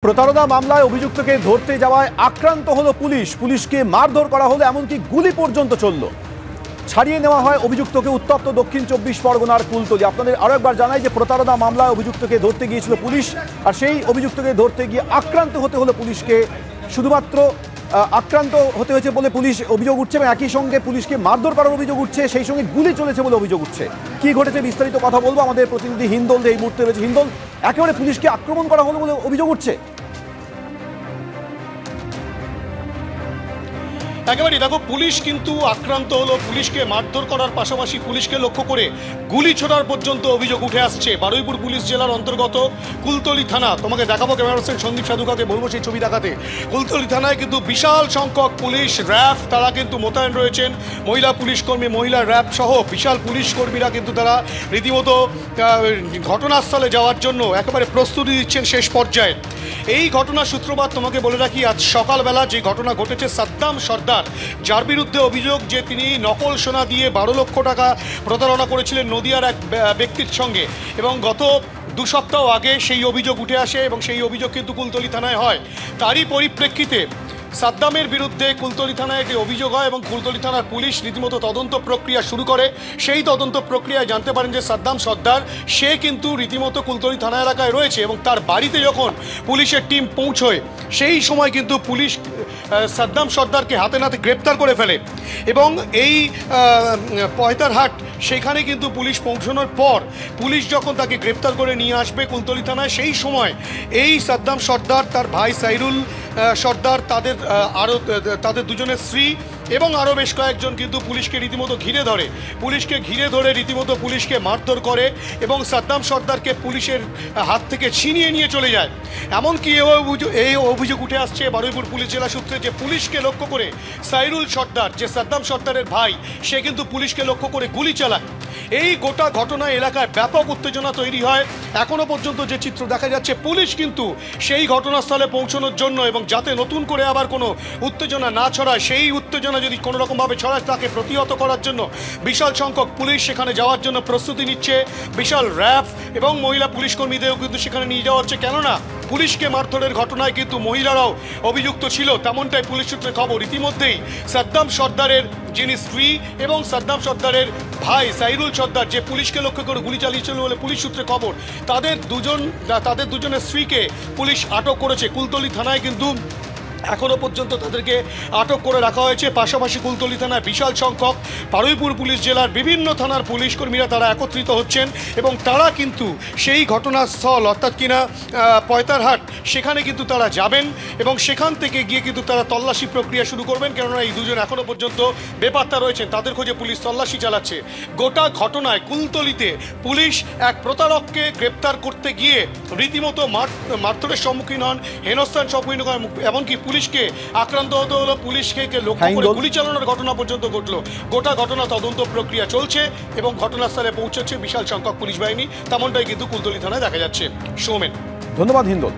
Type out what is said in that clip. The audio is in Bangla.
প্রতারণা মামলায় অভিযুক্তকে ধরতে যাওয়ায় আক্রান্ত হলো পুলিশ। পুলিশকে মারধর করা হলো, এমনকি গুলি পর্যন্ত চলল। ছাড়িয়ে নেওয়া হয় অভিযুক্তকে উত্তপ্ত দক্ষিণ 24 পরগনার কুলতলি। আপনাদের আরো একবার জানাই যে প্রতারণা মামলায় অভিযুক্তকে ধরতে গিয়েছিল পুলিশ, আর সেই অভিযুক্তকে ধরতে গিয়ে আক্রান্ত হতে হলো পুলিশকে। শুধুমাত্র আক্রান্ত হতে হয়েছে বলে পুলিশ অভিযোগ উঠছে, এবং একই সঙ্গে পুলিশকে মারধর করার অভিযোগ উঠছে, সেই সঙ্গে গুলি চলেছে বলে অভিযোগ উঠছে। কি ঘটেছে বিস্তারিত কথা বলবো, আমাদের প্রতিনিধি হিন্দল এই মুহূর্তে রয়েছে। হিন্দল, একেবারে পুলিশকে আক্রমণ করা হলো বলে অভিযোগ উঠছে। একেবারেই দেখো, পুলিশ কিন্তু আক্রান্ত হলো, পুলিশকে মারধর করার পাশাপাশি পুলিশকে লক্ষ্য করে গুলি ছোড়ার পর্যন্ত অভিযোগ উঠে আসছে। বারুইপুর পুলিশ জেলার অন্তর্গত কুলতলি থানা, তোমাকে দেখাবো, ক্যামেরা পার্সন সন্দীপ সাধুকাকে বলবো সেই ছবি দেখাতে। কুলতলি থানায় কিন্তু বিশাল সংখ্যক পুলিশ, র্যাব তারা কিন্তু মোতায়েন রয়েছেন। মহিলা পুলিশ কর্মী, মহিলা র্যাব সহ বিশাল পুলিশ কর্মীরা কিন্তু তারা রীতিমতো ঘটনাস্থলে যাওয়ার জন্য একেবারে প্রস্তুতি দিচ্ছেন শেষ পর্যায়ে। এই ঘটনার সূত্রপাত তোমাকে বলে রাখি, আজ সকালবেলা যে ঘটনা ঘটেছে, সাদ্দাম সর্দার, যার বিরুদ্ধে অভিযোগ যে তিনি নকল সোনা দিয়ে 12 লক্ষ টাকা প্রতারণা করেছিলেন নদিয়ার এক ব্যক্তির সঙ্গে, এবং গত 2 সপ্তাহ আগে সেই অভিযোগ উঠে আসে এবং সেই অভিযোগ কিন্তু কুলতলি থানায় হয়। তারই পরিপ্রেক্ষিতে সাদ্দামের বিরুদ্ধে কুলতলি থানায় একটি অভিযোগ হয় এবং কুলতলি থানার পুলিশ রীতিমতো তদন্ত প্রক্রিয়া শুরু করে। সেই তদন্ত প্রক্রিয়ায় জানতে পারেন যে সাদ্দাম সর্দার সে কিন্তু রীতিমতো কুলতলি থানা এলাকায় রয়েছে, এবং তার বাড়িতে যখন পুলিশের টিম পৌঁছয় সেই সময় কিন্তু পুলিশ সাদ্দাম সর্দারকে হাতে নাতে গ্রেপ্তার করে ফেলে। এবং এই পয়তারহাট সেখানে কিন্তু পুলিশ পৌঁছানোর পর পুলিশ যখন তাকে গ্রেপ্তার করে নিয়ে আসবে কুলতলি থানায়, সেই সময় এই সাদ্দাম সর্দার, তার ভাই সাইরুল সর্দার, তাদের দুজনের স্ত্রী এবং আরও বেশ কয়েকজন কিন্তু পুলিশকে রীতিমতো ঘিরে ধরে। পুলিশকে ঘিরে ধরে রীতিমতো পুলিশকে মারধর করে এবং সাদ্দাম সর্দারকে পুলিশের হাত থেকে ছিনিয়ে নিয়ে চলে যায়। এমনকি এই অভিযোগ উঠে আসছে বারুইপুর পুলিশ জেলা সূত্রে যে পুলিশকে লক্ষ্য করে সাইরুল সর্দার, যে সাদ্দাম সর্দারের ভাই, সে কিন্তু পুলিশকে লক্ষ্য করে গুলি চালায়। এই গোটা ঘটনায় এলাকায় ব্যাপক উত্তেজনা তৈরি হয়। এখনও পর্যন্ত যে চিত্র দেখা যাচ্ছে, পুলিশ কিন্তু সেই ঘটনাস্থলে পৌঁছানোর জন্য এবং যাতে নতুন করে আবার কোনো উত্তেজনা না ছড়ায়, সেই উত্তেজনা যদি কোনো রকমভাবে ছড়ায় তাকে প্রতিহত করার জন্য বিশাল সংখ্যক পুলিশ সেখানে যাওয়ার জন্য প্রস্তুতি নিচ্ছে। বিশাল র্যাব এবং মহিলা পুলিশ কর্মীদেরও কিন্তু সেখানে নিয়ে যাওয়া হচ্ছে, কেননা পুলিশকে মারধরের ঘটনায় কিন্তু মহিলারাও অভিযুক্ত ছিল, তেমনটাই পুলিশ সূত্রে খবর। ইতিমধ্যেই সাদ্দাম সর্দারের যিনি স্ত্রী এবং সাদ্দাম সর্দারের ভাই সাইরুল সর্দার, যে পুলিশকে লক্ষ্য করে গুলি চালিয়েছিল বলে পুলিশ সূত্রে খবর, তাদের দুজনের স্ত্রীকে পুলিশ আটক করেছে। কুলতলি থানায় কিন্তু এখনও পর্যন্ত তাদেরকে আটক করে রাখা হয়েছে। পাশাপাশি কুলতলি থানায় বিশাল সংখ্যক বারুইপুর পুলিশ জেলার বিভিন্ন থানার পুলিশ কর্মীরা তারা একত্রিত হচ্ছেন এবং তারা কিন্তু সেই ঘটনাস্থল, অর্থাৎ কিনা পয়তারহাট, সেখানে কিন্তু তারা যাবেন এবং সেখান থেকে গিয়ে কিন্তু তারা তল্লাশি প্রক্রিয়া শুরু করবেন, কেননা এই দুজন এখনও পর্যন্ত বেপাত্তা রয়েছেন, তাদের খোঁজে পুলিশ তল্লাশি চালাচ্ছে। গোটা ঘটনায় কুলতলিতে পুলিশ এক প্রতারককে গ্রেপ্তার করতে গিয়ে রীতিমতো মারধরের সম্মুখীন হন, হেনস্থার সম্মুখীন হন, এমনকি পুলিশকে আক্রান্ত হতে হলো, পুলিশকে লক্ষ্য করে গুলি চালানোর ঘটনা পর্যন্ত ঘটলো। গোটা ঘটনা তদন্ত প্রক্রিয়া চলছে এবং ঘটনাস্থলে পৌঁছচ্ছে বিশাল সংখ্যক পুলিশ বাহিনী, তেমনটাই কিন্তু কুলতলি থানায় দেখা যাচ্ছে। সৌমেন, ধন্যবাদ হিন্দল।